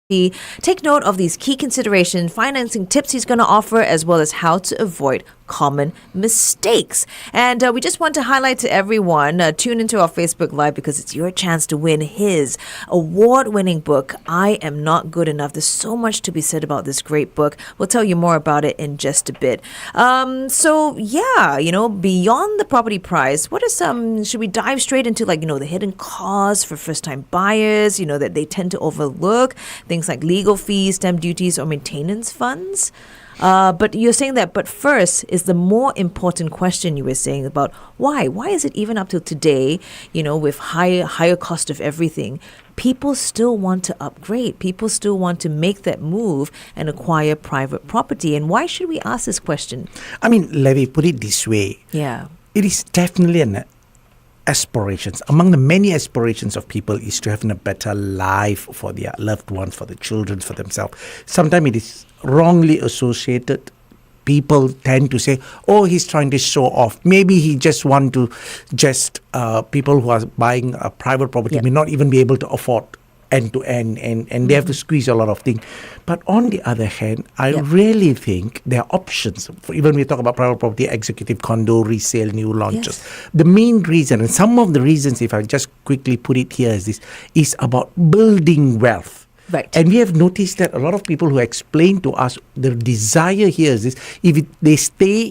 Take note of these key considerations, financing tips he's going to offer, as well as how to avoid common mistakes. And we just want to highlight to everyone, tune into our Facebook Live because it's your chance to win his award-winning book, I Am Not Good Enough. There's so much to be said about this great book. We'll tell you more about it in just a bit. Beyond the property price, what are some, should we dive straight into the hidden costs for first-time buyers, that they tend to overlook, things like legal fees, stamp duties, or maintenance funds? But you're saying that, but first is the more important question you were saying about why? Why is it even up till today, with higher cost of everything, people still want to upgrade. People still want to make that move and acquire private property. And why should we ask this question? I mean, Levi, put it this way. Yeah. It is definitely an aspirations. Among the many aspirations of people is to have a better life for their loved ones, for the children, for themselves. Sometimes it is wrongly associated. People tend to say, oh, he's trying to show off. Maybe he just want to people who are buying a private property may not even be able to afford end to end, and they have to squeeze a lot of things. But on the other hand, I really think there are options. Even we talk about private property, executive condo, resale, new launches. Yes. The main reason, and some of the reasons, if I just quickly put it here, is about building wealth. Right. And we have noticed that a lot of people who explain to us the desire here is this, they stay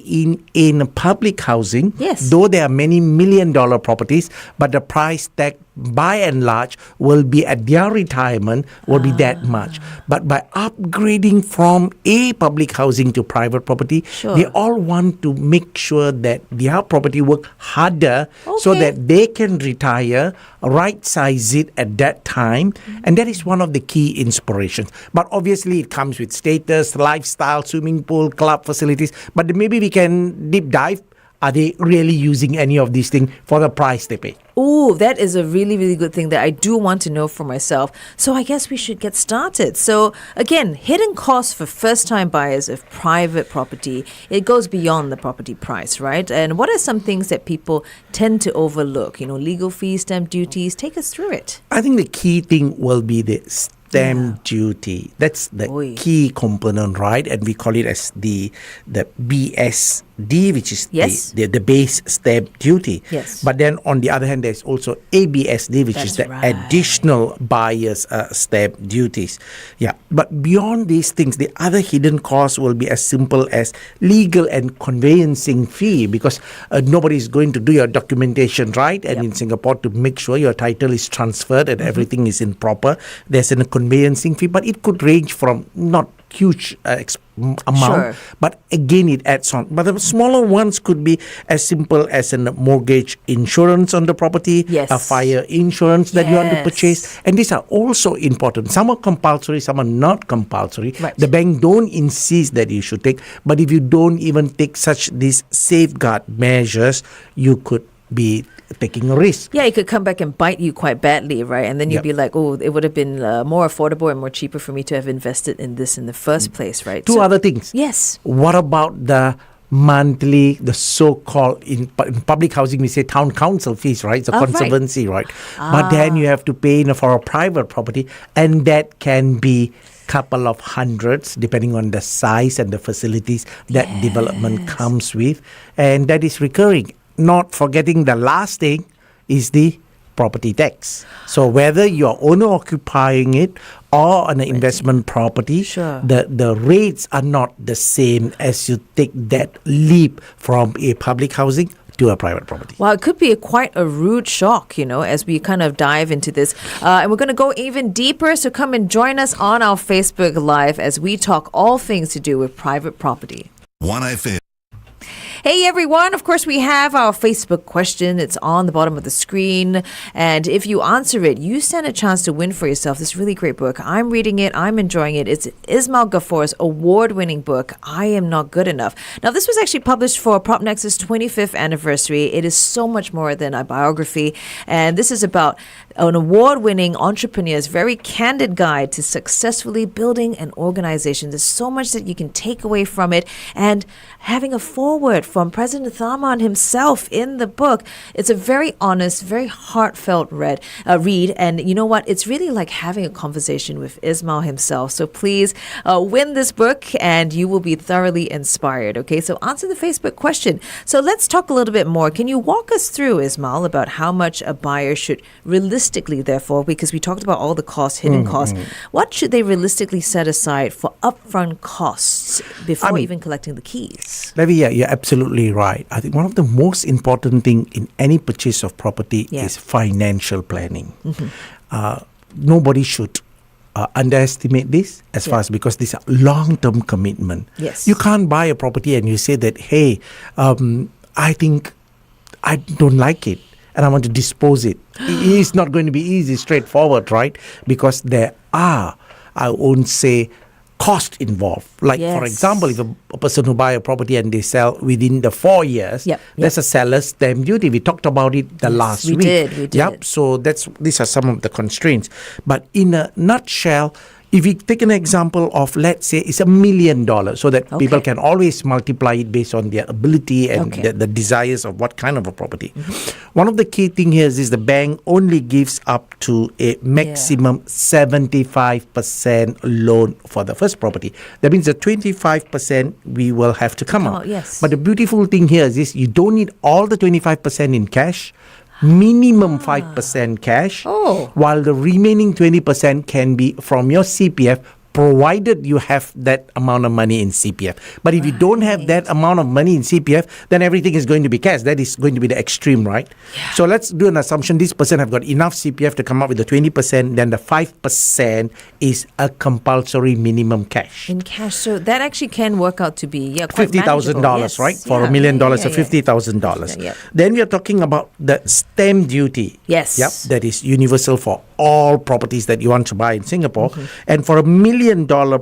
in public housing, though there are many $1 million properties, but the price tag by and large will be at their retirement will be that much. But by upgrading from a public housing to private property, they all want to make sure that their property work harder so that they can retire, right size it at that time. And that is one of the key inspirations. But obviously it comes with status, lifestyle, swimming pool, club facilities. But maybe we can deep dive. Are they really using any of these things for the price they pay? Oh, that is a really, really good thing that I do want to know for myself. So I guess we should get started. So again, hidden costs for first-time buyers of private property. It goes beyond the property price, right? And what are some things that people tend to overlook? Legal fees, stamp duties. Take us through it. I think the key thing will be the stamp duty. That's the key component, right? And we call it as the BSD, which is the base stamp duty. Yes. But then on the other hand, there's also ABSD, which is the additional buyer's stamp duties. Yeah. But beyond these things, the other hidden costs will be as simple as legal and conveyancing fee, because nobody is going to do your documentation, right? And in Singapore, to make sure your title is transferred and everything is in proper, there's a conveyancing fee, but it could range from not huge amount, but again it adds on. But the smaller ones could be as simple as a mortgage insurance on the property, a fire insurance that you want to purchase, and these are also important. Some are compulsory, some are not compulsory. The bank don't insist that you should take, but if you don't even take these safeguard measures, you could be taking a risk. Yeah, it could come back and bite you quite badly, right? And then you'd be like, oh, it would have been more affordable and more cheaper for me to have invested in this in the first place, right? Two other things. Yes. What about the monthly, the so-called, in public housing, we say town council fees, right? It's a conservancy, right? But then you have to pay for a private property, and that can be couple of hundreds depending on the size and the facilities that development comes with, and that is recurring. Not forgetting the last thing is the property tax. So whether you're owner occupying it or an investment property, the rates are not the same as you take that leap from a public housing to a private property. Well, it could be quite a rude shock, as we kind of dive into this. And we're going to go even deeper, so come and join us on our Facebook Live as we talk all things to do with private property. 1FM. Hey everyone, of course we have our Facebook question. It's on the bottom of the screen. And if you answer it, you stand a chance to win for yourself this really great book. I'm reading it. I'm enjoying it. It's Ismail Gafoor's award-winning book, I Am Not Good Enough. Now, this was actually published for PropNex's 25th anniversary. It is so much more than a biography. And this is about an award-winning entrepreneur's very candid guide to successfully building an organization. There's so much that you can take away from it, and having a foreword from President Tharman himself in the book. It's a very honest, very heartfelt read, and you know what? It's really like having a conversation with Ismail himself. So please win this book, and you will be thoroughly inspired. Okay, so answer the Facebook question. So let's talk a little bit more. Can you walk us through, Ismail, about how much a buyer should realistically, therefore, because we talked about all the costs, hidden costs, what should they realistically set aside for upfront costs before even collecting the keys? Lavinia, you're absolutely right. I think one of the most important thing in any purchase of property is financial planning. Nobody should underestimate this as far as, because these are long-term commitment. Yes. You can't buy a property and you say that, hey, I think I don't like it and I want to dispose it. It's not going to be easy, straightforward, right? Because there are, I won't say, cost involved. Like, for example, if a person who buy a property and they sell within the 4 years, there's a seller's stamp duty. We talked about it last week. We did. Yep. So these are some of the constraints. But in a nutshell, if we take an example of, let's say, it's $1 million, so that people can always multiply it based on their ability and the desires of what kind of a property. One of the key things here is the bank only gives up to a maximum 75% loan for the first property. That means the 25% we will have to come out. Yes. But the beautiful thing here is this: you don't need all the 25% in cash. Minimum 5% cash, while the remaining 20% can be from your CPF, provided you have that amount of money in CPF. But if you don't have that amount of money in CPF, then everything is going to be cash. That is going to be the extreme, right? So let's do an assumption this person have got enough CPF to come up with the 20%, then the 5% is a compulsory minimum cash. In cash. So that actually can work out to be quite $50,000, right? For $1 million, so $50,000. Then we are talking about the stamp duty. Yes. Yep. That is universal for all properties that you want to buy in Singapore. And for $1 million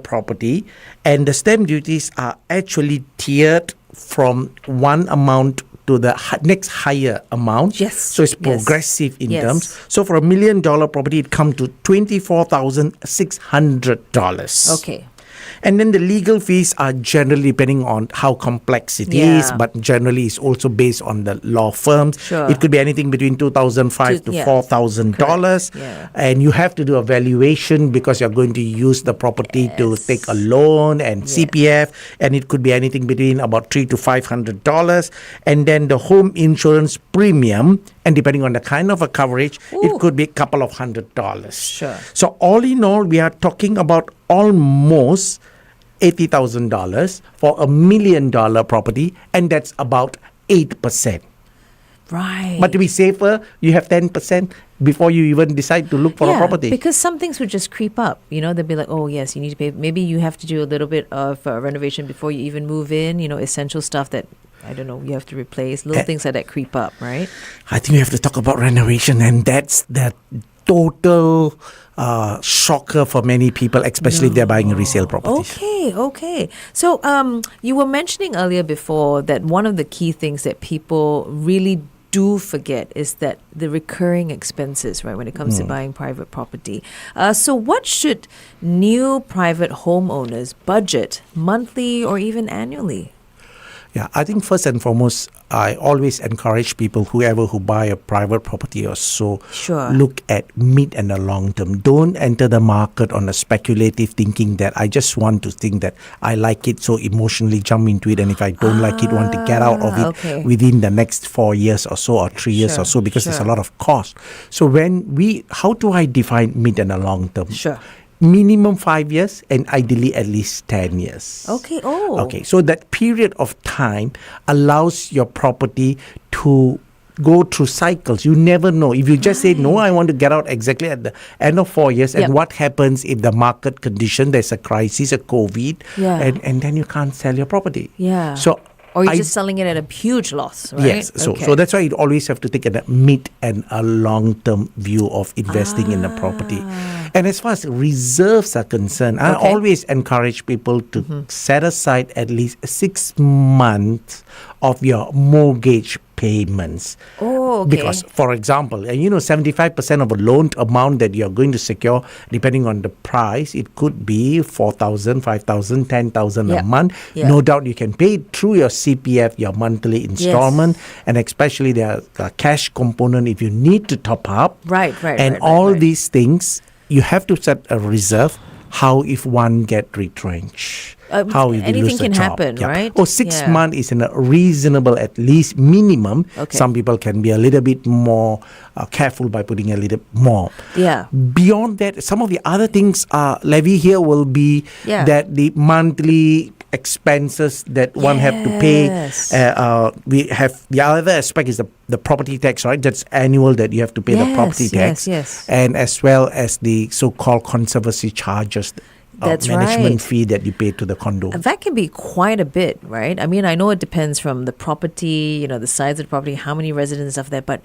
property, and the stamp duties are actually tiered from one amount to the next higher amount. Yes. So it's progressive in terms. So for $1 million property, it comes to $24,600. Okay. And then the legal fees are generally depending on how complex it is, but generally it's also based on the law firms. Sure. It could be anything between $2,500 to $4,000. And you have to do a valuation because you're going to use the property to take a loan and CPF. And it could be anything between about $300 to $500. And then the home insurance premium, and depending on the kind of a coverage, it could be a couple of $100. Sure. So all in all, we are talking about almost $80,000 for $1 million property, and that's about 8%. Right. But to be safer, you have 10% before you even decide to look for a property. Because some things would just creep up. You know, they'd be like, oh, yes, you need to pay. Maybe you have to do a little bit of renovation before you even move in, you know, essential stuff that, I don't know, you have to replace. Little things like that creep up, right? I think we have to talk about renovation, and that's the total shocker for many people, especially if they're buying resale properties. Okay. So you were mentioning earlier before that one of the key things that people really do forget is that the recurring expenses, right, when it comes to buying private property. So what should new private homeowners budget monthly or even annually? Yeah, I think first and foremost, I always encourage people, whoever who buy a private property or so, look at mid and the long term. Don't enter the market on a speculative thinking that I just want to think that I like it, so emotionally jump into it, and if I don't like it, want to get out of it within the next 4 years or so, or 3 years or so, because there's a lot of cost. So how do I define mid and the long term? Minimum 5 years and ideally at least 10 years. Okay, so that period of time allows your property to go through cycles. You never know. If you just say, no, I want to get out exactly at the end of 4 years, and what happens if the market condition, there's a crisis, a COVID, and then you can't sell your property. So or you're just selling it at a huge loss, right? Yes. So that's why you always have to take a mid and a long-term view of investing in the property. And as far as reserves are concerned, I always encourage people to set aside at least 6 months of your mortgage payments. Oh, okay. Because, for example, 75% of a loan amount that you're going to secure, depending on the price, it could be 4,000, 5,000, 10,000 a month. Yeah. No doubt you can pay it through your CPF, your monthly installment, and especially the cash component if you need to top up. Right. And all these things, you have to set a reserve. How if one get retrenched? How if you anything lose a can job? happen, right? Or 6 months is a reasonable, at least minimum. Okay. Some people can be a little bit more careful by putting a little more. Yeah. Beyond that, some of the other things, levy here will be that the monthly expenses that one have to pay. We have the other aspect is the property tax, right? That's annual that you have to pay the property tax. Yes. And as well as the so-called conservancy charges. That's management right. fee that you pay to the condo. That can be quite a bit, right? I mean, I know it depends from the property, the size of the property, how many residents are there, but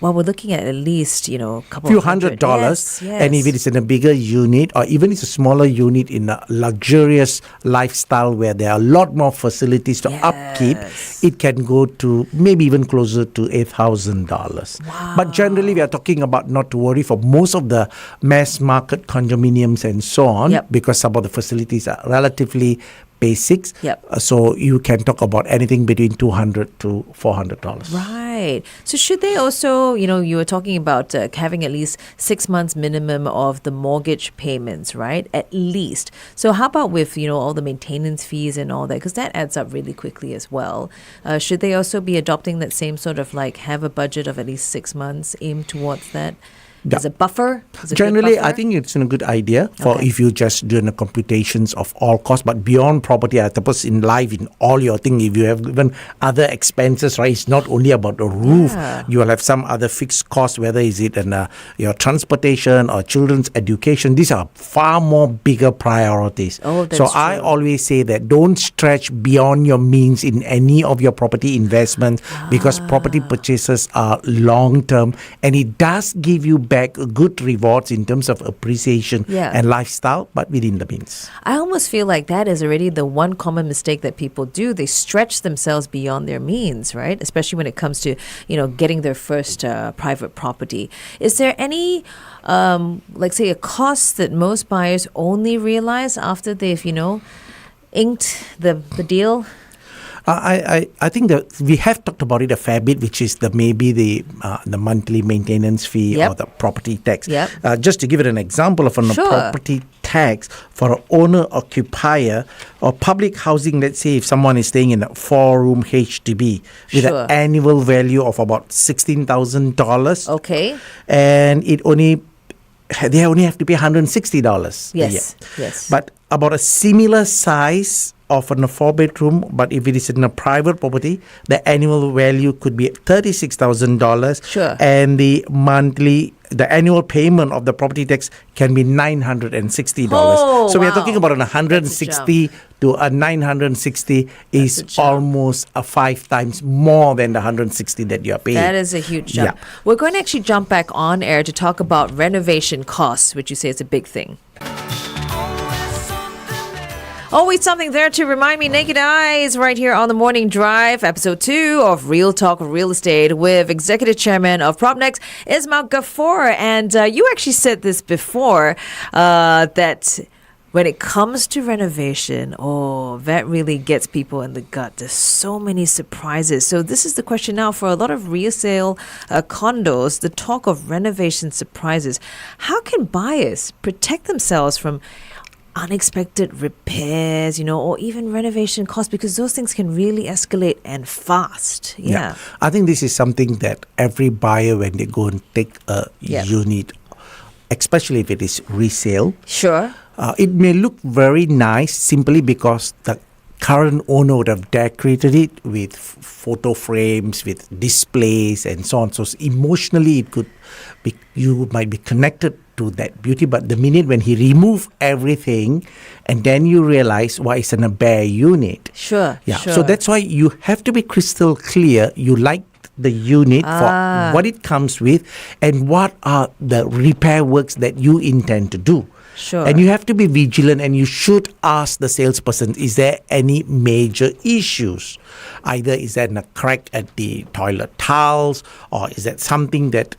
we're looking at least, a couple few of $100s. Yes. And if it is in a bigger unit or even it's a smaller unit in a luxurious lifestyle where there are a lot more facilities to upkeep, it can go to maybe even closer to $8,000. Wow. But generally, we are talking about not to worry for most of the mass market condominiums and so on, because some of the facilities are relatively basics. So you can talk about anything between $200 to $400. Right. So should they also, you were talking about having at least 6 months minimum of the mortgage payments, right? At least. So how about with, all the maintenance fees and all that? Because that adds up really quickly as well. Should they also be adopting that same sort of have a budget of at least 6 months, aim towards that? As a buffer? Generally, I think it's a good idea for if you just doing the computations of all costs, but beyond property, I suppose in life, in all your thing, if you have even other expenses, right? It's not only about the roof. You will have some other fixed costs, whether is it your transportation or children's education. These are far more bigger priorities. Oh, that's so true. I always say that don't stretch beyond your means in any of your property investments because property purchases are long term and it does give you back good rewards in terms of appreciation and lifestyle, but within the means. I almost feel like that is already the one common mistake that people do. They stretch themselves beyond their means, right? Especially when it comes to, getting their first private property. Is there any, say, a cost that most buyers only realize after they've, inked the deal? I think that we have talked about it a fair bit, which is maybe the monthly maintenance fee or the property tax. Just to give it an example of a property tax for an owner-occupier or public housing, let's say if someone is staying in a 4-room HDB with an annual value of about $16,000. Okay. And they only have to pay $160 a year. Yes. But about a similar size of a 4-bedroom, but if it is in a private property, the annual value could be $36,000. And the annual payment of the property tax can be $960. So we are talking about $160 to $960 is almost 5 times more than the $160 that you are paying. That is a huge jump. We're going to actually jump back on air to talk about renovation costs, which you say is a big thing. Always something there to remind me. Naked Eyes right here on the Morning Drive, episode 2 of Real Talk Real Estate with Executive Chairman of PropNex, Ismail Gafoor. And you actually said this before, that when it comes to renovation, that really gets people in the gut. There's so many surprises. So this is the question now for a lot of resale condos, the talk of renovation surprises. How can buyers protect themselves from unexpected repairs, or even renovation costs, because those things can really escalate and fast. I think this is something that every buyer, when they go and take a unit, especially if it is resale, it may look very nice simply because the current owner would have decorated it with photo frames, with displays and so on. So emotionally it could be, you might be connected to that beauty, but the minute when he remove everything and then you realize why it's in a bare unit. So that's why you have to be crystal clear. You like the unit for what it comes with and what are the repair works that you intend to do. Sure. And you have to be vigilant, and you should ask the salesperson, is there any major issues? Either is there a crack at the toilet tiles, or is that something that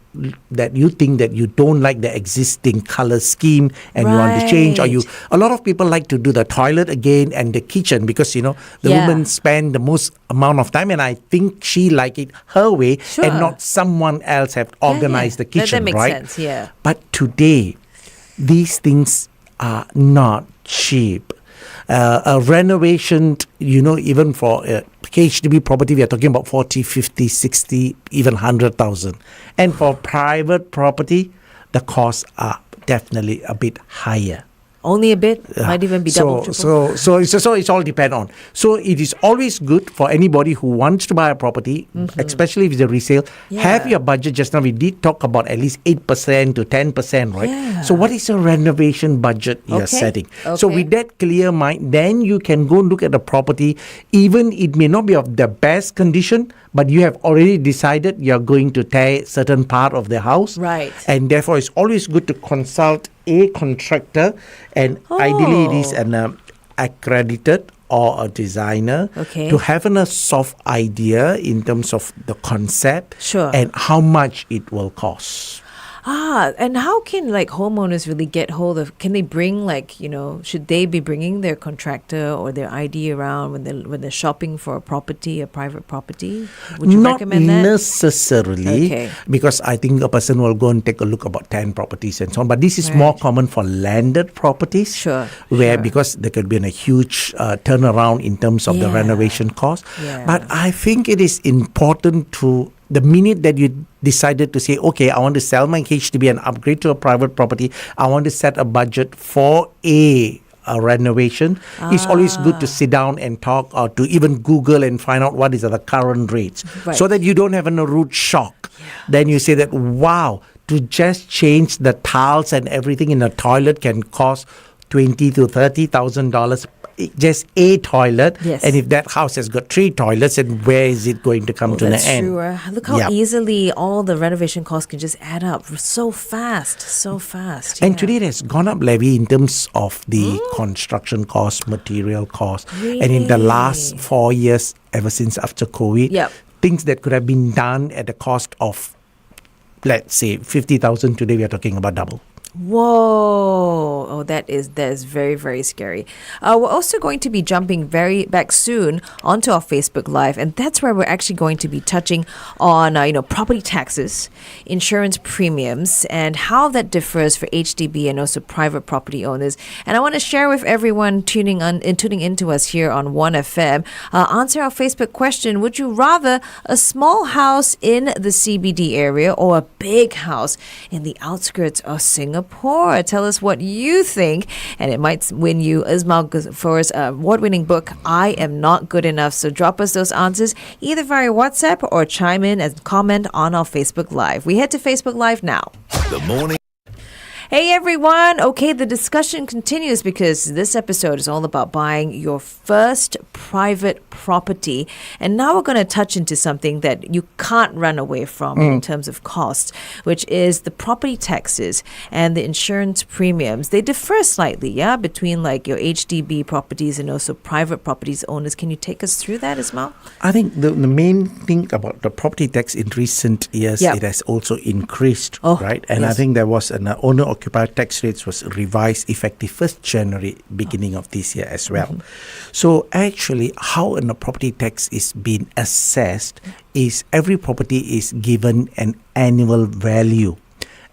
you think that you don't like the existing color scheme and you want to change, or a lot of people like to do the toilet again and the kitchen, because the woman spend the most amount of time, and I think she like it her way, and not someone else have organized the kitchen. That makes right? sense. Yeah. But today, these things are not cheap. A renovation, even for a HDB property, we are talking about 40, 50, 60, even 100,000. And for private property, the costs are definitely a bit higher. Only a bit? Might even be double, triple? So it's all depend on. So it is always good for anybody who wants to buy a property, especially if it's a resale, have your budget. Just now we did talk about at least 8% to 10%, right? Yeah. So what is a renovation budget you're setting? So with that clear mind, then you can go look at the property. Even it may not be of the best condition, but you have already decided you're going to tear certain part of the house. Right. And therefore, it's always good to consult a contractor, and ideally it is an accredited or a designer to have a soft idea in terms of the concept and how much it will cost. And how can homeowners really get hold of? Can they bring should they be bringing their contractor or their ID around when they're shopping for a private property? Would you recommend that? Not necessarily, because I think a person will go and take a look about 10 properties and so on. But this is more common for landed properties, where because there could be a huge turnaround in terms of the renovation cost. But I think it is important to, the minute that you decided to say, okay, I want to sell my HDB and upgrade to a private property, I want to set a budget for a renovation, it's always good to sit down and talk, or to even Google and find out what is the current rates, so that you don't have a rude shock. Then you say that, wow, to just change the tiles and everything in a toilet can cost $20,000 to $30,000. Just a toilet, and if that house has got 3 toilets, and where is it going to come to an end? That's true. Look how easily all the renovation costs can just add up so fast. And today it has gone up, Levy, in terms of the construction cost, material cost. Really? And in the last 4 years, ever since after COVID, things that could have been done at the cost of, let's say, 50,000, today we are talking about double. Whoa! Oh, that is very, very scary. We're also going to be jumping back soon onto our Facebook Live, and that's where we're actually going to be touching on property taxes, insurance premiums, and how that differs for HDB and also private property owners. And I want to share with everyone tuning into us here on 1FM. Answer our Facebook question: would you rather a small house in the CBD area or a big house in the outskirts of Singapore? Tell us what you think, and it might win you Ismail Gafoor's award-winning book, I Am Not Good Enough. So drop us those answers either via WhatsApp or chime in and comment on our Facebook Live. We head to Facebook Live now. The morning. Hey everyone! Okay, the discussion continues because this episode is all about buying your first private property. And now we're going to touch into something that you can't run away from in terms of costs, which is the property taxes and the insurance premiums. They differ slightly, between your HDB properties and also private properties owners. Can you take us through that, Ismail? I think the main thing about the property tax in recent years, it has also increased, right? And I think there was an owner-occupied tax rates was revised effective 1st January, beginning of this year as well. So actually, how a property tax is being assessed is every property is given an annual value.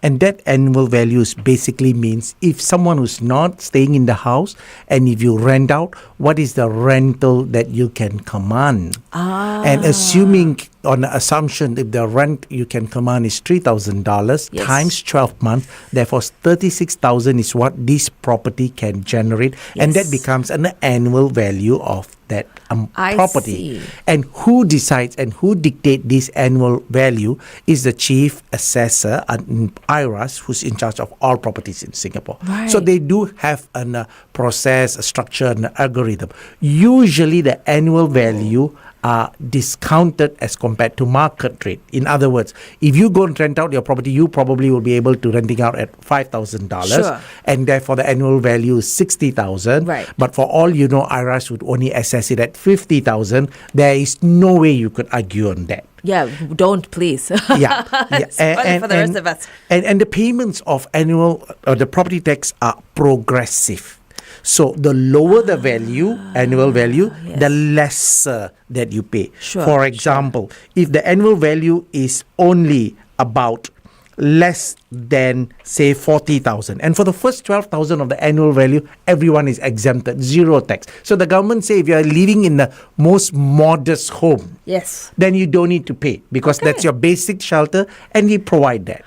And that annual values basically means if someone who's not staying in the house and if you rent out, what is the rental that you can command? And assuming on the assumption if the rent you can command is $3,000 times 12 months, therefore 36,000 is what this property can generate, and that becomes an annual value of that property. See. And who decides and who dictates this annual value is the chief assessor and IRAS, who's in charge of all properties in Singapore. Right. So they do have a process, a structure, an algorithm. Usually the annual value are discounted as compared to market rate. In other words, if you go and rent out your property, you probably will be able to renting out at $5,000, Sure. and therefore the annual value is $60,000. Right. But for all you know, IRAS would only assess it at $50,000. There is no way you could argue on that. Yeah, don't please. Yeah, Spoil it for the rest of us. And the payments of annual the property tax are progressive. So the lower the value, annual value, the lesser that you pay. Sure, For example, if the annual value is only about less than say 40,000, and for the first 12,000 of the annual value, everyone is exempted, zero tax. So the government say if you are living in the most modest home, Yes. then you don't need to pay because that's your basic shelter, and we provide that.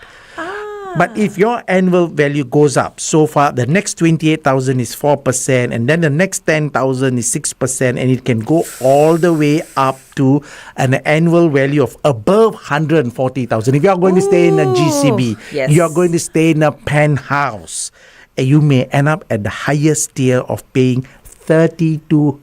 But if your annual value goes up, so far the next 28,000 is 4%, and then the next 10,000 is 6%, and it can go all the way up to an annual value of above 140,000. If you are going to stay in a GCB, Yes. you are going to stay in a penthouse, you may end up at the highest tier of paying 32%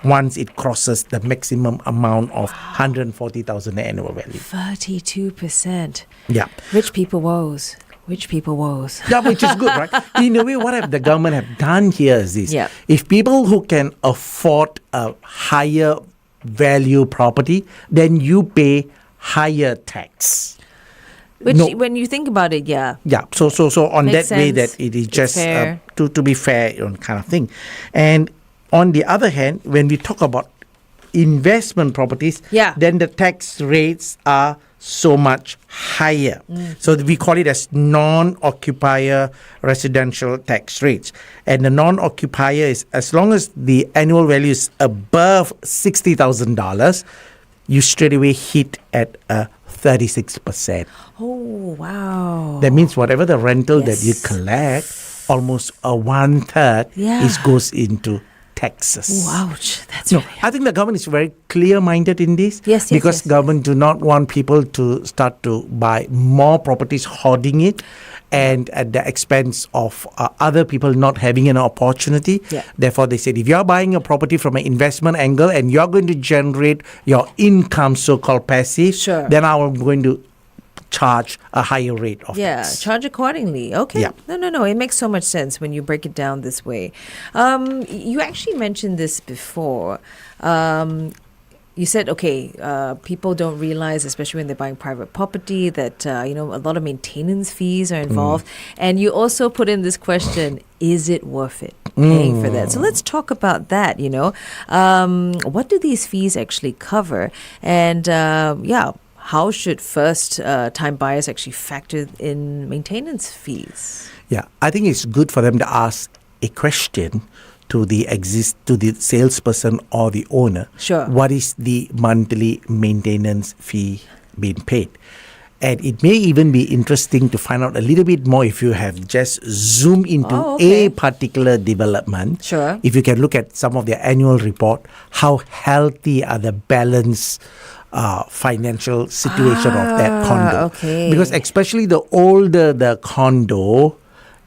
once it crosses the maximum amount of 140,000 annual value. 32%. Yeah. Rich people woes. Rich people woes. Yeah, which is good, right? In a way, what the government have done here is this. Yeah. If people who can afford a higher value property, then you pay higher tax. Which, No. when you think about it, yeah. Yeah, so on Makes that way sense. that it is It's just fair. to be fair kind of thing. And on the other hand, when we talk about investment properties, Yeah. then the tax rates are so much higher. So we call it as non-occupier residential tax rates. And the non-occupier is, as long as the annual value is above $60,000, you straight away hit at 36%. Oh, wow. That means whatever the rental that you Yes. collect, almost a 1/3 Yeah. goes into taxes. Oh, ouch. That's No, really I think the government is very clear-minded in this. Yes, yes, because yes. government do not want people to start to buy more properties, hoarding it, and at the expense of other people not having an opportunity. Yeah. Therefore, they said if you are buying a property from an investment angle and you are going to generate your income, so-called passive, Sure. then I'm going to charge a higher rate of Yeah, tax. charge accordingly. Okay. Yeah. No. It makes so much sense when you break it down this way. You actually mentioned this before. You said, people don't realize, especially when they're buying private property, that, a lot of maintenance fees are involved. And you also put in this question, is it worth it paying for that? So let's talk about that, What do these fees actually cover? And, how should first-time buyers actually factor in maintenance fees? Yeah, I think it's good for them to ask a question to the salesperson or the owner. Sure. What is the monthly maintenance fee being paid? And it may even be interesting to find out a little bit more if you have just zoomed into a particular development. Sure. If you can look at some of their annual report, how healthy are the balance financial situation of that condo. Okay. Because especially the older the condo,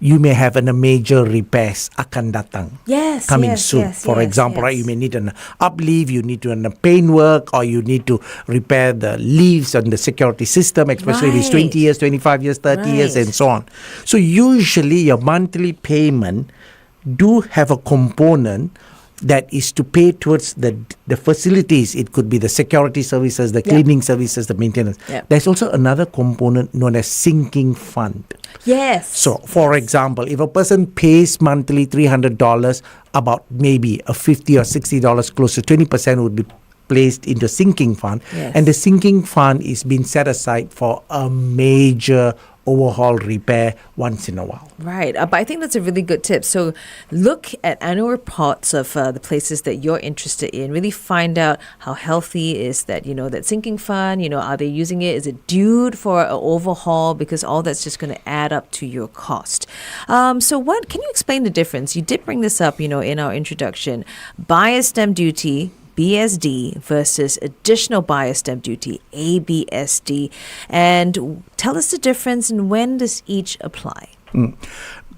you may have a major repairs akan datang. Yes, Coming yes, soon. yes, For yes, example, right, yes. you may need an uplift, you need to do a paint work, or you need to repair the leaves on the security system, especially if it's Right. 20 years, 25 years, 30 years, Right. and so on. So usually your monthly payment do have a component that is to pay towards the facilities. It could be the security services, the cleaning services, the maintenance. Yeah. There's also another component known as sinking fund. Yes. So, for example, if a person pays monthly $300, about maybe a $50 or $60, close to 20% would be placed into sinking fund. Yes. And the sinking fund is being set aside for a major overhaul repair once in a while. Right. But I think that's a really good tip. So look at annual reports of the places that you're interested in. Really find out how healthy is that, that sinking fund. Are they using it? Is it due for an overhaul? Because all that's just going to add up to your cost. So can you explain the difference? You did bring this up, in our introduction. Buyer's stamp duty, BSD, versus additional buyer's stamp duty, ABSD. And tell us the difference and when does each apply?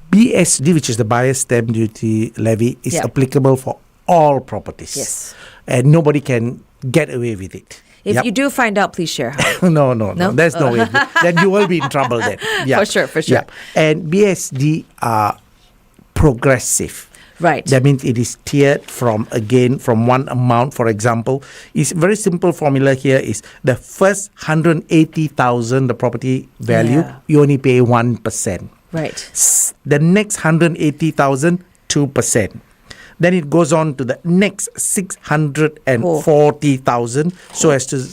BSD, which is the buyer's stamp duty levy, is applicable for all properties. Yes. And nobody can get away with it. If you do find out, please share how. No. There's no way. Then you will be in trouble then. Yeah. For sure. Yeah. And BSD are progressive. Right. That means it is tiered from one amount. For example, it's very simple formula here is the first 180,000, the property value, you only pay 1%. Right. The next 180,000, 2%. Then it goes on to the next 640,000, so as to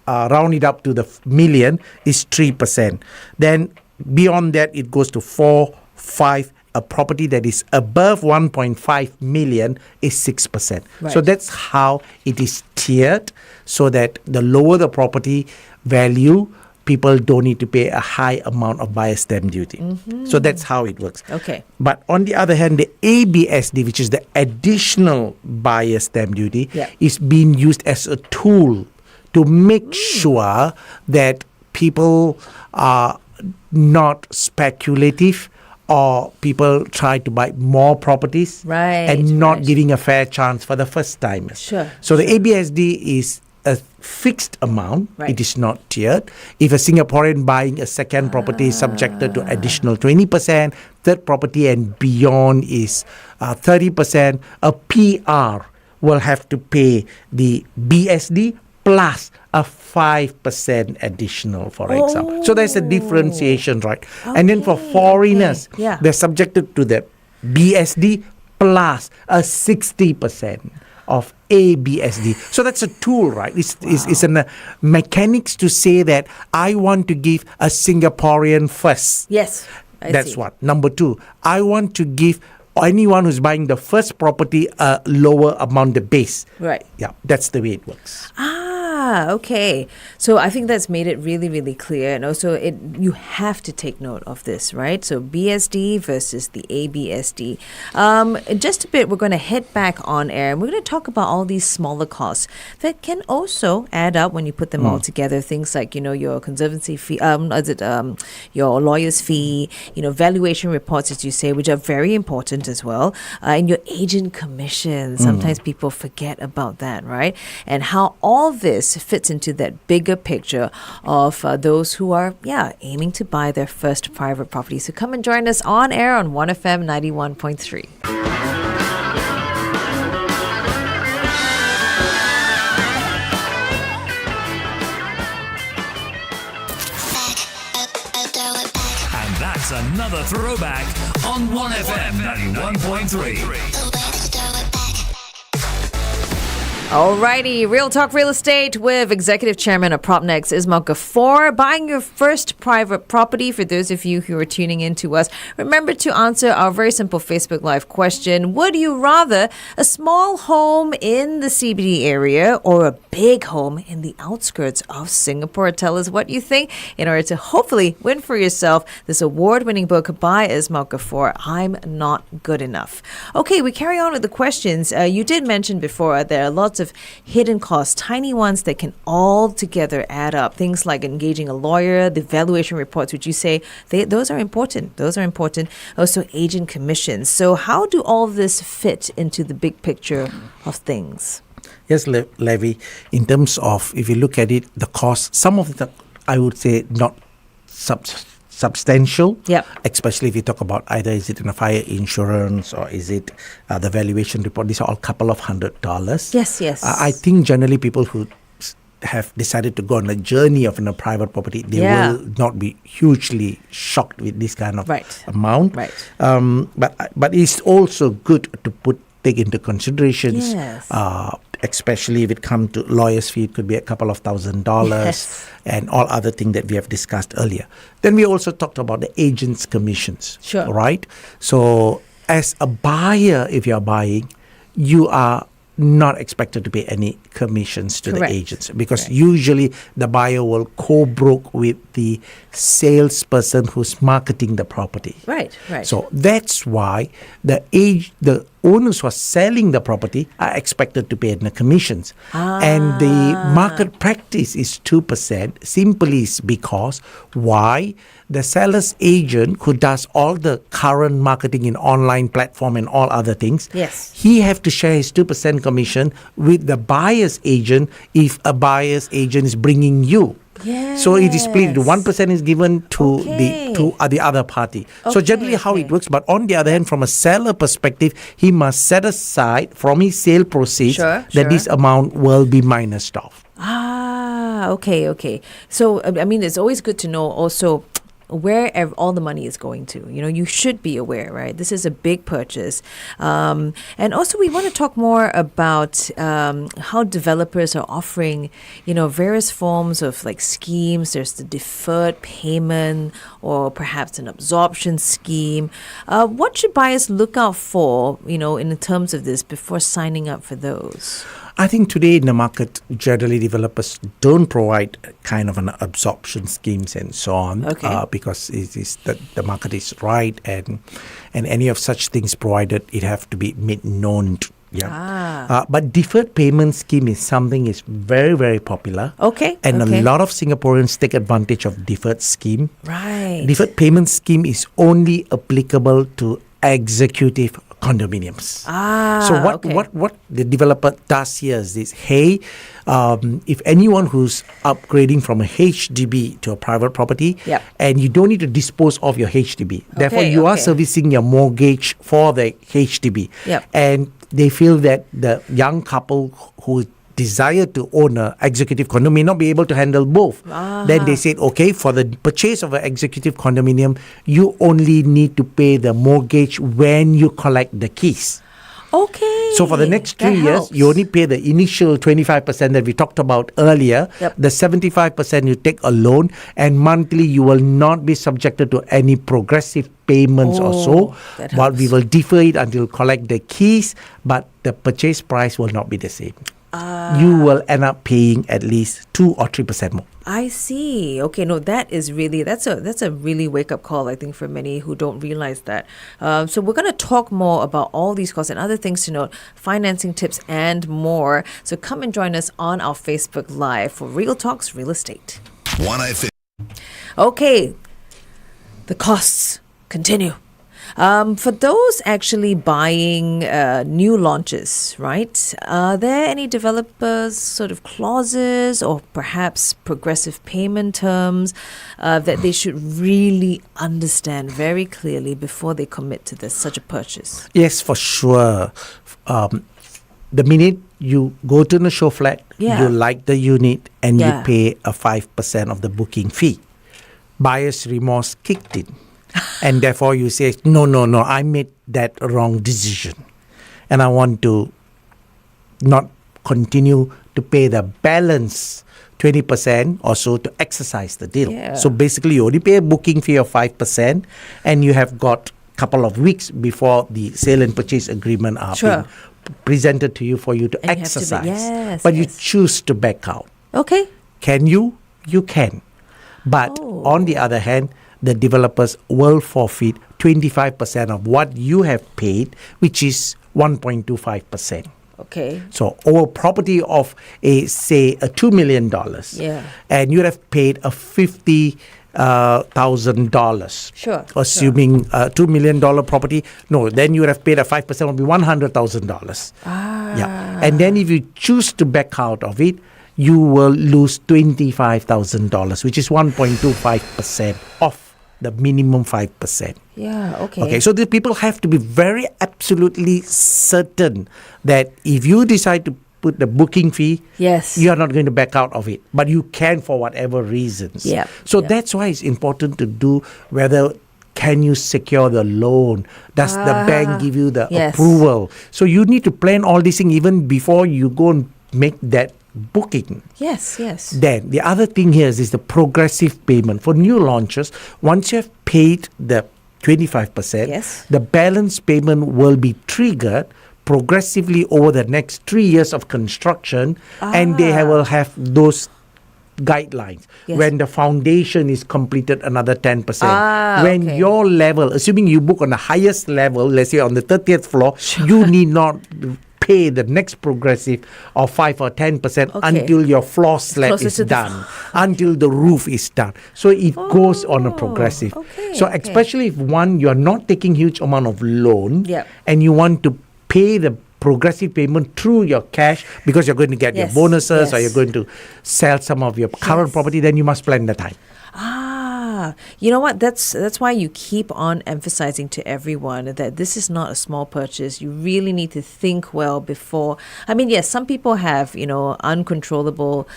round it up to the million is 3%. Then beyond that, it goes to 4, 5. A property that is above 1.5 million is 6%. Right. So that's how it is tiered, so that the lower the property value, people don't need to pay a high amount of buyer stamp duty. So that's how it works. Okay. But on the other hand, the ABSD, which is the additional buyer stamp duty, is being used as a tool to make sure that people are not speculative, or people try to buy more properties and not giving a fair chance for the first timers. So the ABSD is a fixed amount. It is not tiered. If a Singaporean buying a second property is subjected to additional 20%, third property and beyond is 30%, a PR will have to pay the BSD plus a 5% additional, for example. So there's a differentiation, right? And then for foreigners, they're subjected to the BSD plus a 60% of ABSD. So that's a tool, right? It's a mechanics to say that I want to give a Singaporean first. Yes. That's what. Number two, I want to give anyone who's buying the first property a lower amount, the base. Right. Yeah, that's the way it works. Okay. So I think that's made it really, really clear. And also, you have to take note of this, right? So BSD versus the ABSD. In just a bit, we're going to head back on air and we're going to talk about all these smaller costs that can also add up when you put them all together. Things like, your conservancy fee, your lawyer's fee, valuation reports, as you say, which are very important as well. And your agent commission. Sometimes people forget about that, right? And how all this fits into that bigger picture of those who are, aiming to buy their first private property. So come and join us on air on 1FM 91.3. And that's another throwback on 1FM 91.3. Alrighty, Real Talk Real Estate with Executive Chairman of PropNex, Ismail Gafoor. Buying your first private property. For those of you who are tuning in to us, remember to answer our very simple Facebook Live question. Would you rather a small home in the CBD area or a big home in the outskirts of Singapore? Tell us what you think in order to hopefully win for yourself this award-winning book by Ismail Gafoor, I'm Not Good Enough. Okay, we carry on with the questions. You did mention before there are lots of hidden costs, tiny ones that can all together add up. Things like engaging a lawyer, the valuation reports, which you say those are important. Those are important. Also, agent commissions. So how do all of this fit into the big picture of things? Yes, Levy, in terms of, if you look at it, the cost, some of the, I would say, not substantial. Yep. Especially if you talk about either is it in a fire insurance or is it the valuation report. These are all a couple of $100. Yes. I think generally people who have decided to go on a journey of a private property, they will not be hugely shocked with this kind of amount. Right. But it's also good to take into considerations. Yes. Especially if it comes to lawyer's fee, it could be a couple of $1,000s and all other things that we have discussed earlier. Then we also talked about the agent's commissions. Sure. Right? So as a buyer, if you are buying, you are not expected to pay any commissions to the agents because usually the buyer will co-broke with the salesperson who's marketing the property. Right. So that's why the owners who are selling the property are expected to pay the commissions. And the market practice is 2%, simply is because why? The seller's agent who does all the current marketing in online platform and all other things, Yes. he have to share his 2% commission with the buyer's agent if a buyer's agent is bringing you. So it is split. 1% is given to the other party. So generally how it works. But on the other hand, from a seller perspective, he must set aside from his sale proceeds that this amount will be minused off. Okay. So, I mean, it's always good to know also where all the money is going to. You know, you should be aware, right? This is a big purchase. And also we want to talk more about how developers are offering, various forms of like schemes. There's the deferred payment or perhaps an absorption scheme. What should buyers look out for, in terms of this before signing up for those? I think today in the market, generally developers don't provide kind of an absorption schemes and so on, because it is the market is right, and any of such things provided, it have to be made known. But deferred payment scheme is something is very, very popular. And a lot of Singaporeans take advantage of deferred scheme. Right. Deferred payment scheme is only applicable to executive condominiums. So what the developer does here is this: hey, if anyone who's upgrading from a HDB to a private property, and you don't need to dispose of your HDB, therefore you are servicing your mortgage for the HDB, and they feel that the young couple who desire to own an executive condo may not be able to handle both. Then they said, okay, for the purchase of an executive condominium, you only need to pay the mortgage when you collect the keys. So for the next 3 years, you only pay the initial 25% that we talked about earlier. The 75% you take a loan, and monthly you will not be subjected to any progressive payments or so. But we will defer it until collect the keys, but the purchase price will not be the same. You will end up paying at least 2 or 3% more. I see. Okay, no, that's a really wake up call, I think, for many who don't realize that. So we're going to talk more about all these costs and other things to note, financing tips and more. So come and join us on our Facebook Live for Real Talks Real Estate. Okay, the costs continue. For those actually buying new launches, right? Are there any developers sort of clauses or perhaps progressive payment terms that they should really understand very clearly before they commit to such a purchase? Yes, for sure. The minute you go to the show flat, you like the unit, and you pay a 5% of the booking fee. Buyer's remorse kicked in. And therefore you say, no, I made that wrong decision, and I want to not continue to pay the balance 20% or so to exercise the deal. So basically you only pay a booking fee of 5%, and you have got a couple of weeks before the sale and purchase agreement are being presented to you for you to and exercise. But you choose to back out. Can you? You can. But on the other hand, the developers will forfeit 25% of what you have paid, which is 1.25%. So over property of say $2 million, and you have paid a $50,000. Assuming $2 million property, then you would have paid a 5% would be $100,000. And then if you choose to back out of it, you will lose $25,000, which is 1.25% off the minimum 5%. Okay, so the people have to be very absolutely certain that if you decide to put the booking fee, you are not going to back out of it, but you can for whatever reasons. So that's why it's important to do whether can you secure the loan? Does the bank give you the approval? So you need to plan all these things even before you go and make that booking. Then the other thing here is the progressive payment. For new launches, once you have paid the 25%, the balance payment will be triggered progressively over the next 3 years of construction, and they will have those guidelines. Yes. When the foundation is completed, another 10%. When okay. your level, assuming you book on the highest level, let's say on the 30th floor, you need not pay the next progressive of 5 or 10% until your floor slab Closer is to the done, until the roof is done. So it goes on a progressive. So especially if you're not taking huge amount of loan and you want to pay the progressive payment through your cash because you're going to get your bonuses or you're going to sell some of your current property, then you must plan the time. You know what? That's why you keep on emphasizing to everyone that this is not a small purchase. You really need to think well before. I mean, yes, some people have, uncontrollable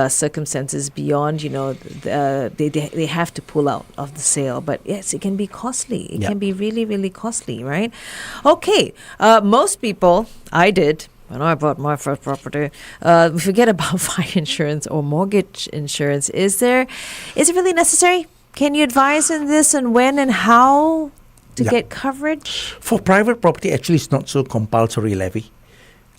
circumstances beyond, they have to pull out of the sale. But yes, it can be costly. It can be really, really costly, right? Okay. Most people, I did, when I bought my first property, we forget about fire insurance or mortgage insurance. Is it really necessary? Can you advise on this and when and how to get coverage? For private property, actually, it's not so compulsory levy.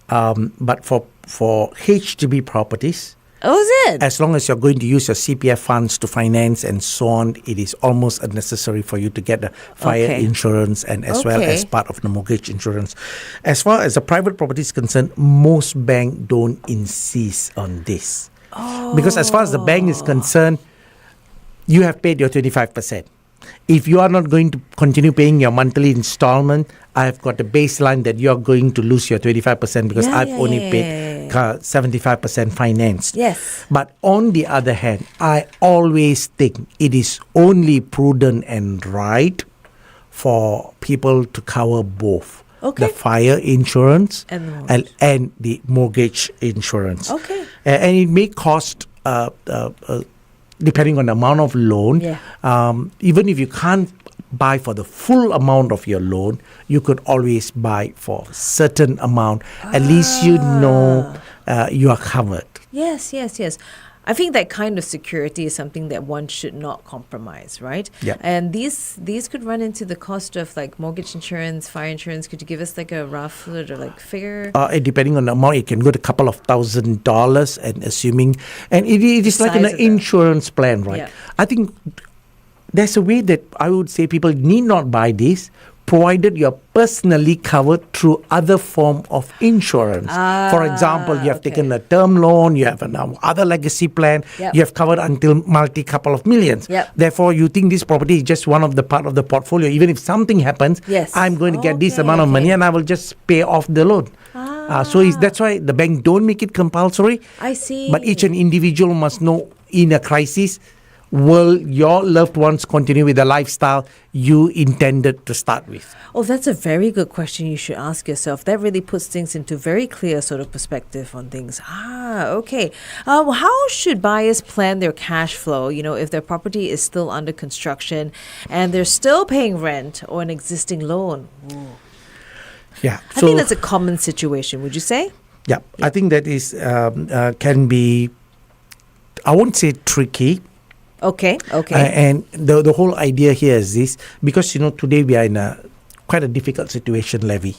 But for HDB properties, is it? As long as you're going to use your CPF funds to finance and so on, it is almost unnecessary for you to get the fire insurance and as well as part of the mortgage insurance. As far as the private property is concerned, most banks don't insist on this. Because as far as the bank is concerned, you have paid your 25%. If you are not going to continue paying your monthly installment, I've got a baseline that you're going to lose your 25% because I've only paid 75% financed. Yes. But on the other hand, I always think it is only prudent and right for people to cover both. The fire insurance and the mortgage insurance. And it may cost depending on the amount of loan, even if you can't buy for the full amount of your loan, you could always buy for a certain amount. At least you know you are covered. Yes. I think that kind of security is something that one should not compromise, right? And these could run into the cost of like mortgage insurance, fire insurance. Could you give us like a rough sort of like figure? Depending on the amount, it can go to a couple of $1,000s, and assuming, and it is like an insurance plan, right? I think there's a way that I would say people need not buy this, provided you're personally covered through other form of insurance. For example, you have taken a term loan, you have other legacy plan, you have covered until couple of millions. Therefore, you think this property is just one of the part of the portfolio. Even if something happens, I'm going to get this amount of money and I will just pay off the loan. So that's why the bank don't make it compulsory. I see. But each an individual must know in a crisis, will your loved ones continue with the lifestyle you intended to start with? Oh, that's a very good question you should ask yourself. That really puts things into very clear sort of perspective on things. Okay. How should buyers plan their cash flow, if their property is still under construction and they're still paying rent or an existing loan? Yeah. I think that's a common situation, would you say? Yeah. I think that is can be, I won't say tricky. Okay. And the whole idea here is this, because today we are in quite a difficult situation, Levy.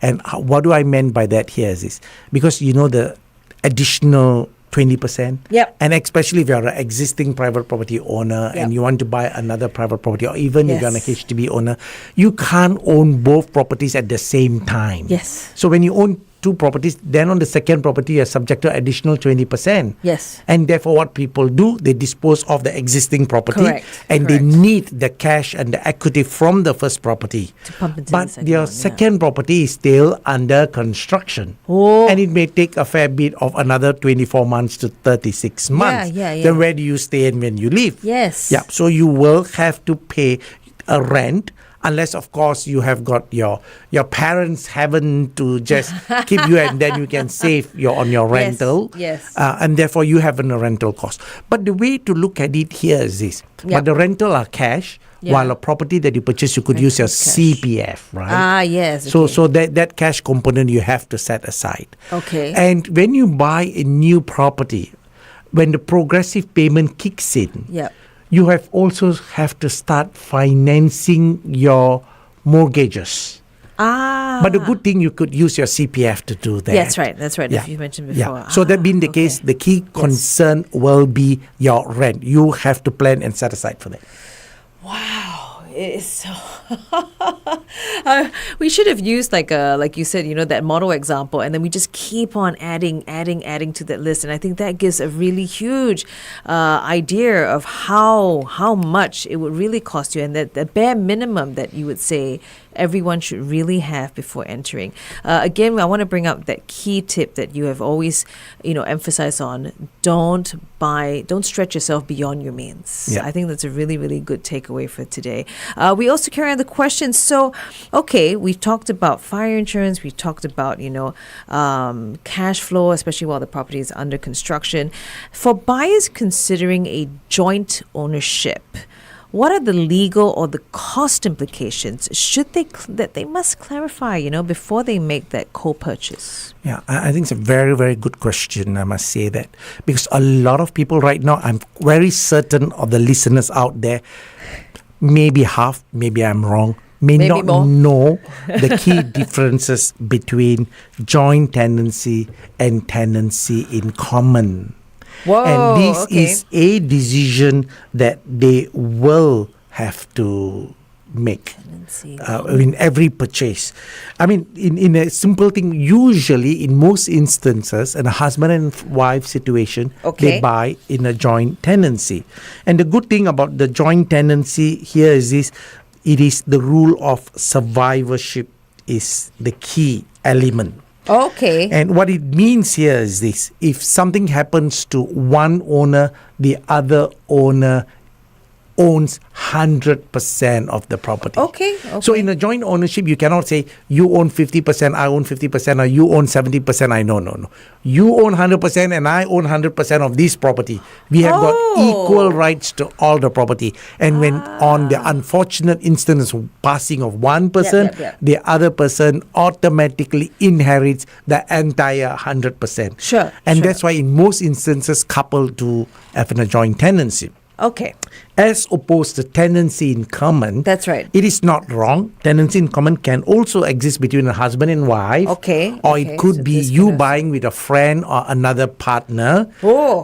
And what do I mean by that here is this, because the additional 20%. And especially if you're an existing private property owner and you want to buy another private property, or even if you're an HDB owner, you can't own both properties at the same time. Yes. So when you own two properties, then on the second property you're subject to additional 20%. Yes. And therefore what people do, they dispose of the existing property. Correct. They need the cash and the equity from the first property. To pump into but the second their one, second property is still under construction. And it may take a fair bit of another 24 months to 36 months. Then where do you stay and when you leave? Yes. Yeah. So you will have to pay a rent, unless of course you have got your parents happen to just keep you and then you can save on your rental. Yes. And therefore you have a rental cost. But the way to look at it here is this. But the rental are cash, while a property that you purchase, you could use your CPF, right? Yes. So that cash component you have to set aside. Okay. And when you buy a new property, when the progressive payment kicks in, you have to start financing your mortgages. But the good thing, you could use your CPF to do that. That's right. If you mentioned before. So that being the case, the key concern will be your rent. You have to plan and set aside for that. Wow, it is so. We should have used like you said, that model example, and then we just keep on adding to that list, and I think that gives a really huge idea of how much it would really cost you, and that the bare minimum that you would say everyone should really have before entering. Again, I want to bring up that key tip that you have always, emphasized on. Don't stretch yourself beyond your means. Yeah. I think that's a really, really good takeaway for today. We also carry on the questions. So, okay, we've talked about fire insurance. We've talked about, cash flow, especially while the property is under construction. For buyers considering a joint ownership, what are the legal or the cost implications that they must clarify, before they make that co-purchase? Yeah, I think it's a very, very good question, I must say that. Because a lot of people right now, I'm very certain of the listeners out there, maybe half, maybe I'm wrong, maybe not more. Know the key differences between joint tenancy and tenancy in common. Whoa, and this is a decision that they will have to make in every purchase. I mean, in a simple thing, usually in most instances, in a husband and wife situation, they buy in a joint tenancy. And the good thing about the joint tenancy here is this: it is the rule of survivorship is the key element. Okay. And what it means here is this: if something happens to one owner, the other owner owns 100% of the property. Okay. So in a joint ownership, you cannot say you own 50%, I own 50%, or you own 70%, I know. No. You own 100% and I own 100% of this property. We have got equal rights to all the property. And when on the unfortunate instance of passing of one person, the other person automatically inherits the entire 100%. Sure. And that's why in most instances, couple do have a joint tenancy. Okay. As opposed to tenancy in common. That's right. It is not wrong. Tenancy in common can also exist between a husband and wife. Okay. Or it could be you buying with a friend or another partner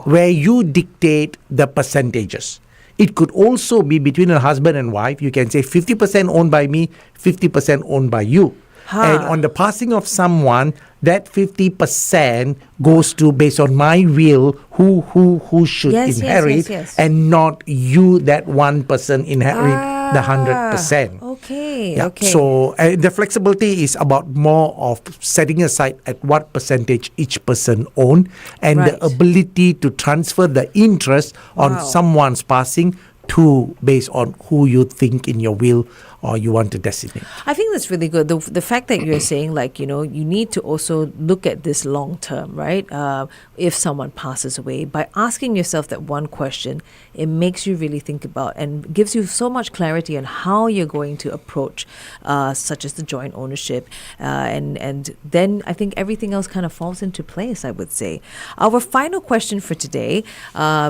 where you dictate the percentages. It could also be between a husband and wife. You can say 50% owned by me, 50% owned by you. And on the passing of someone, that 50% goes to, based on my will, who should inherit, and not you, that one person inherit the 100%. Okay. So the flexibility is about more of setting aside at what percentage each person own, and the ability to transfer the interest on someone's passing to based on who you think in your will or you want to designate. I think that's really good. The fact that you're saying, you need to also look at this long term, right? If someone passes away, by asking yourself that one question, it makes you really think about and gives you so much clarity on how you're going to approach such as the joint ownership. And then I think everything else kind of falls into place, I would say. Our final question for today,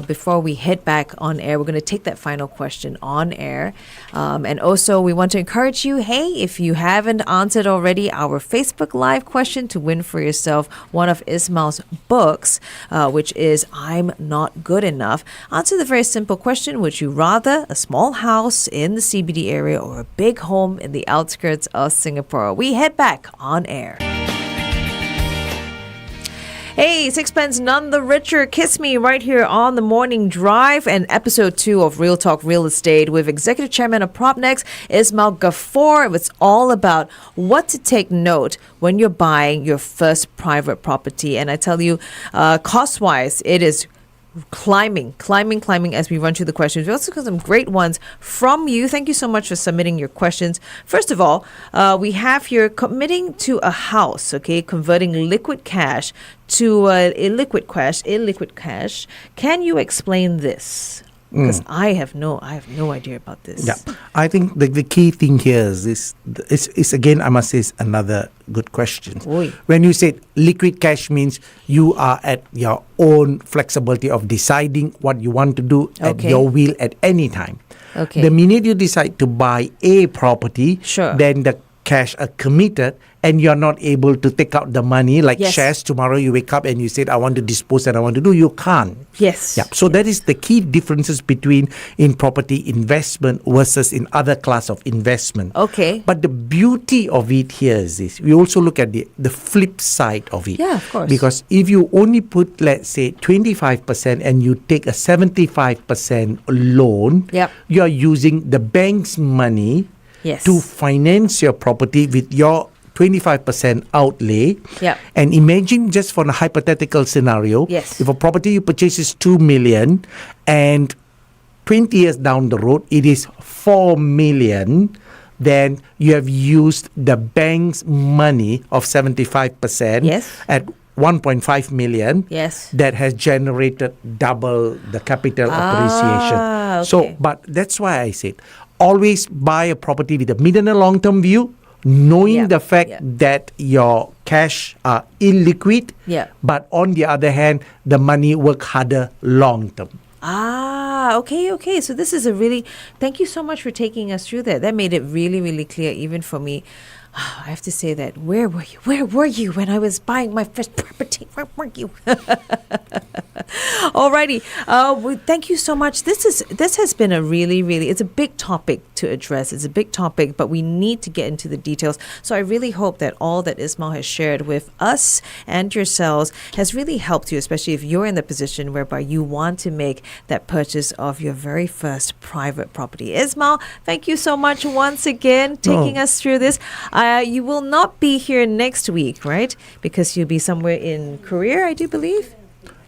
before we head back on air, we're going to take that final question on air. And also we want to encourage you, hey, if you haven't answered already our Facebook Live question to win for yourself one of Ismail's books, which is I'm Not Good Enough. Answer the very simple question: would you rather a small house in the CBD area or a big home in the outskirts of Singapore? We head back on air. Hey, sixpence none the richer. Kiss me right here on the Morning Drive and episode 2 of Real Talk Real Estate with Executive Chairman of PropNex, Ismail Gafoor. It's all about what to take note when you're buying your first private property. And I tell you, cost-wise, it is climbing as we run through the questions. We also got some great ones from you. Thank you so much for submitting your questions. First of all, we have here committing to a house, converting liquid cash to illiquid cash. Can you explain this? Because I have no idea about this. Yeah, I think the key thing here is again, I must say, is another good question. Oy. When you say liquid cash, means you are at your own flexibility of deciding what you want to do at your will at any time. Okay. The minute you decide to buy a property, Sure. then the cash committed and you're not able to take out the money like Yes. shares. Tomorrow you wake up and you said, I want to dispose and I want to do, you can't. Yes. Yeah. So that is the key differences between in property investment versus in other class of investment. Okay. But the beauty of it here is this. We also look at the flip side of it. Yeah, of course. Because if you only put, let's say, 25% and you take a 75% loan, Yep. you're using the bank's money Yes. to finance your property with your 25% outlay. Yep. And imagine just for a hypothetical scenario, Yes. if a property you purchase is 2 million and 20 years down the road it is 4 million, then you have used the bank's money of 75% Yes. at 1.5 million. Yes. That has generated double the capital appreciation. So, okay. but that's why I said, always buy a property with a medium and long-term view, knowing Yeah, the fact yeah. that your cash are illiquid, Yeah. but on the other hand, the money work harder long-term. Okay. So this is thank you so much for taking us through that. That made it really, really clear, even for me. I have to say that, where were you? Where were you when I was buying my first property? Where were you? Alrighty. Thank you so much. This has been a really, really, it's a big topic to address. It's a big topic, but we need to get into the details. So I really hope that all that Ismail has shared with us and yourselves has really helped you, especially if you're in the position whereby you want to make that purchase of your very first private property. Ismail, thank you so much once again taking us through this. You will not be here next week, right? Because you'll be somewhere in Korea, I do believe.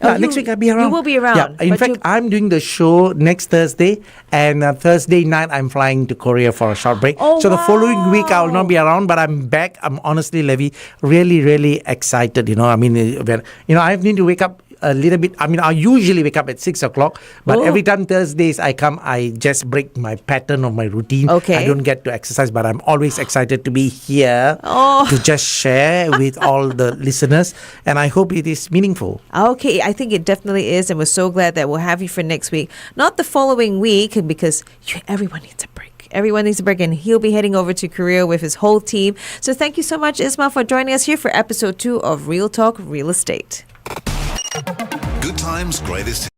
Next week I'll be around. You will be around. Yeah. In but fact, I'm doing the show next Thursday, and Thursday night I'm flying to Korea for a short break. Oh, so the following week I will wow. not be around, but I'm back. I'm honestly, Levi, really, really excited. I mean, I need to wake up a little bit. I mean, I usually wake up at 6 o'clock, but every time Thursdays I come, I just break my pattern of my routine. Okay. I don't get to exercise, but I'm always excited to be here Oh. to just share with all the listeners, and I hope it is meaningful. Okay, I think it definitely is, and we're so glad that we'll have you for next week. Not the following week, because everyone needs a break. Everyone needs a break, and he'll be heading over to Korea with his whole team. So thank you so much, Ismail, for joining us here for episode 2 of Real Talk Real Estate. Good times, greatest